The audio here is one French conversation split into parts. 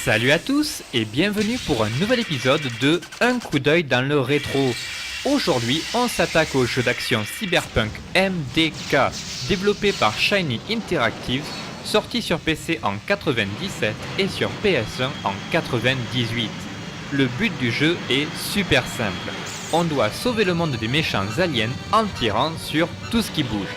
Salut à tous et bienvenue pour un nouvel épisode de Un coup d'œil dans le rétro. Aujourd'hui, on s'attaque au jeu d'action Cyberpunk MDK, développé par Shiny Interactive, sorti sur PC en 97 et sur PS1 en 98. Le but du jeu est super simple. On doit sauver le monde des méchants aliens en tirant sur tout ce qui bouge.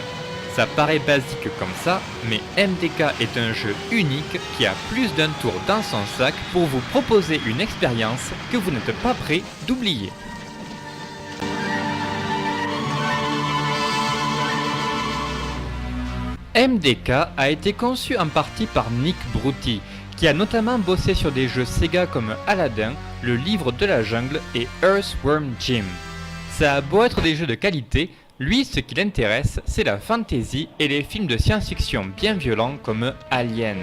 Ça paraît basique comme ça, mais MDK est un jeu unique qui a plus d'un tour dans son sac pour vous proposer une expérience que vous n'êtes pas prêt d'oublier. MDK a été conçu en partie par Nick Brutti, qui a notamment bossé sur des jeux Sega comme Aladdin, Le Livre de la Jungle et Earthworm Jim. Ça a beau être des jeux de qualité, lui, ce qui l'intéresse, c'est la fantasy et les films de science-fiction bien violents comme Alien.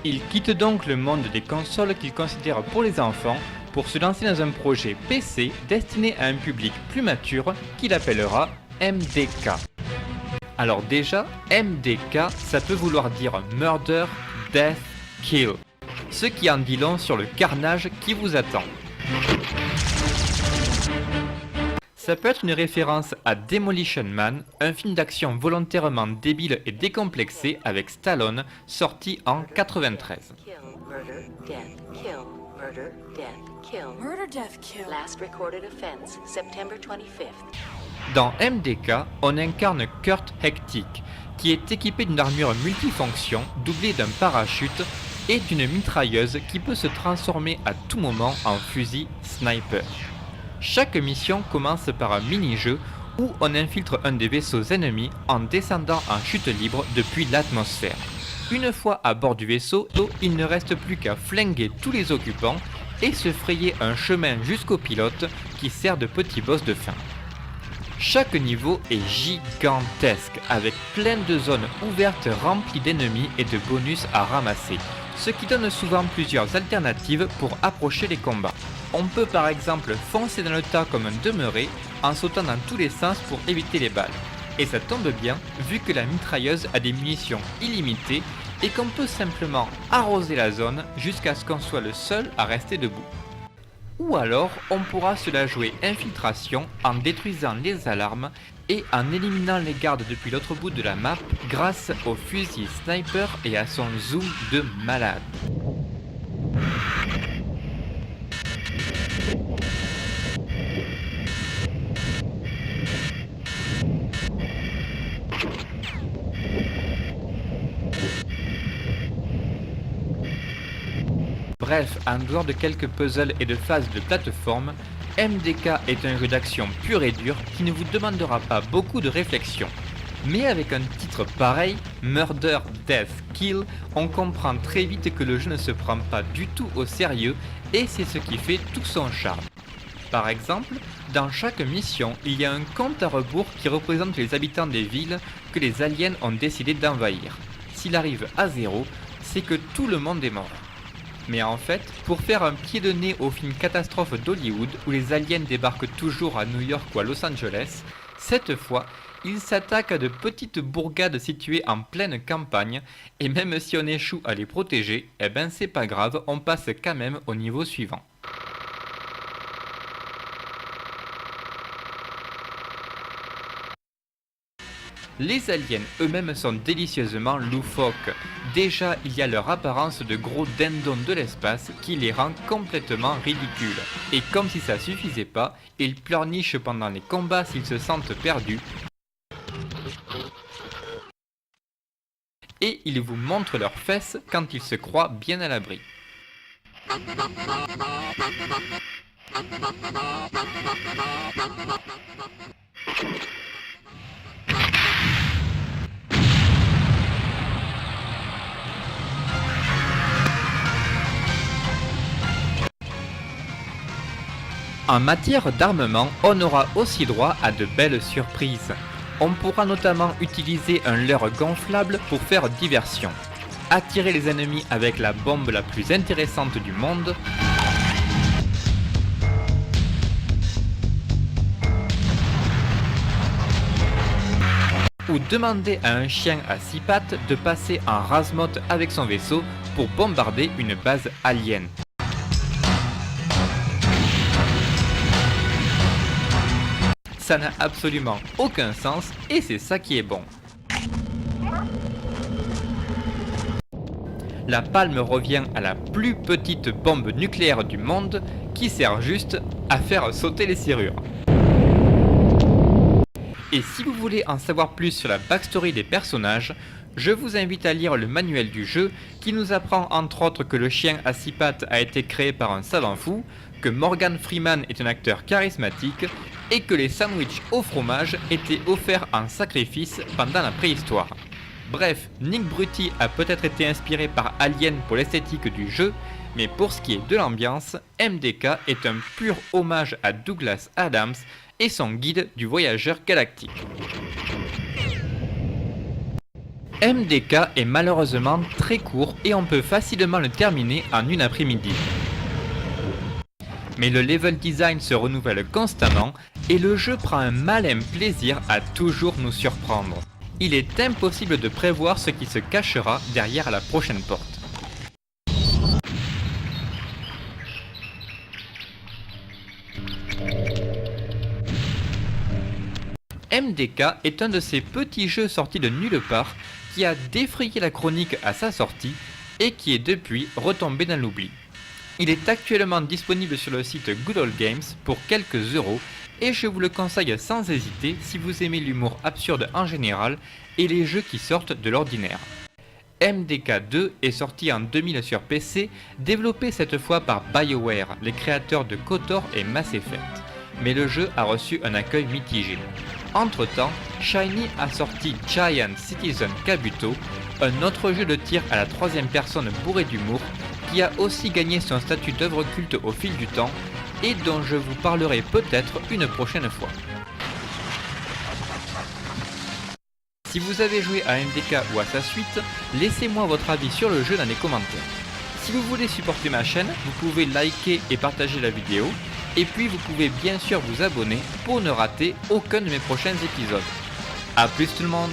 Il quitte donc le monde des consoles qu'il considère pour les enfants pour se lancer dans un projet PC destiné à un public plus mature qu'il appellera MDK. Alors déjà, MDK, ça peut vouloir dire Murder, Death, Kill, ce qui en dit long sur le carnage qui vous attend. Ça peut être une référence à Demolition Man, un film d'action volontairement débile et décomplexé avec Stallone, sorti en 93. Dans MDK, on incarne Kurt Hektik, qui est équipé d'une armure multifonction doublée d'un parachute et d'une mitrailleuse qui peut se transformer à tout moment en fusil sniper. Chaque mission commence par un mini-jeu où on infiltre un des vaisseaux ennemis en descendant en chute libre depuis l'atmosphère. Une fois à bord du vaisseau, il ne reste plus qu'à flinguer tous les occupants et se frayer un chemin jusqu'au pilote qui sert de petit boss de fin. Chaque niveau est gigantesque avec plein de zones ouvertes remplies d'ennemis et de bonus à ramasser, ce qui donne souvent plusieurs alternatives pour approcher les combats. On peut par exemple foncer dans le tas comme un demeuré en sautant dans tous les sens pour éviter les balles. Et ça tombe bien vu que la mitrailleuse a des munitions illimitées et qu'on peut simplement arroser la zone jusqu'à ce qu'on soit le seul à rester debout. Ou alors on pourra se la jouer infiltration en détruisant les alarmes et en éliminant les gardes depuis l'autre bout de la map grâce au fusil sniper et à son zoom de malade. Bref, en dehors de quelques puzzles et de phases de plateforme, MDK est un jeu d'action pur et dur qui ne vous demandera pas beaucoup de réflexion. Mais avec un titre pareil, Murder, Death, Kill, on comprend très vite que le jeu ne se prend pas du tout au sérieux et c'est ce qui fait tout son charme. Par exemple, dans chaque mission, il y a un compte à rebours qui représente les habitants des villes que les aliens ont décidé d'envahir. S'il arrive à 0, c'est que tout le monde est mort. Mais en fait, pour faire un pied de nez au film catastrophe d'Hollywood où les aliens débarquent toujours à New York ou à Los Angeles, cette fois, ils s'attaquent à de petites bourgades situées en pleine campagne et même si on échoue à les protéger, eh ben c'est pas grave, on passe quand même au niveau suivant. Les aliens eux-mêmes sont délicieusement loufoques. Déjà, il y a leur apparence de gros dindons de l'espace qui les rend complètement ridicules. Et comme si ça suffisait pas, ils pleurnichent pendant les combats s'ils se sentent perdus. Et ils vous montrent leurs fesses quand ils se croient bien à l'abri. En matière d'armement, on aura aussi droit à de belles surprises. On pourra notamment utiliser un leurre gonflable pour faire diversion, attirer les ennemis avec la bombe la plus intéressante du monde, ou demander à un chien à 6 pattes de passer en rase-motte avec son vaisseau pour bombarder une base alien. ça n'a absolument aucun sens et c'est ça qui est bon. La Palm revient à la plus petite bombe nucléaire du monde qui sert juste à faire sauter les serrures. Et si vous voulez en savoir plus sur la backstory des personnages, je vous invite à lire le manuel du jeu qui nous apprend entre autres que le chien à 6 pattes a été créé par un savant fou, que Morgan Freeman est un acteur charismatique et que les sandwichs au fromage étaient offerts en sacrifice pendant la préhistoire. Bref, Nick Brutti a peut-être été inspiré par Alien pour l'esthétique du jeu, mais pour ce qui est de l'ambiance, MDK est un pur hommage à Douglas Adams et son guide du voyageur galactique. MDK est malheureusement très court et on peut facilement le terminer en une après-midi. Mais le level design se renouvelle constamment et le jeu prend un malin plaisir à toujours nous surprendre. Il est impossible de prévoir ce qui se cachera derrière la prochaine porte. MDK est un de ces petits jeux sortis de nulle part qui a défrayé la chronique à sa sortie et qui est depuis retombé dans l'oubli. Il est actuellement disponible sur le site Good Old Games pour quelques euros et je vous le conseille sans hésiter si vous aimez l'humour absurde en général et les jeux qui sortent de l'ordinaire. MDK 2 est sorti en 2000 sur PC, développé cette fois par BioWare, les créateurs de KOTOR et Mass Effect. Mais le jeu a reçu un accueil mitigé. Entre temps, Shiny a sorti Giant Citizen Kabuto, un autre jeu de tir à la troisième personne bourré d'humour, qui a aussi gagné son statut d'œuvre culte au fil du temps, et dont je vous parlerai peut-être une prochaine fois. Si vous avez joué à MDK ou à sa suite, laissez-moi votre avis sur le jeu dans les commentaires. Si vous voulez supporter ma chaîne, vous pouvez liker et partager la vidéo, et puis vous pouvez bien sûr vous abonner pour ne rater aucun de mes prochains épisodes. A plus tout le monde!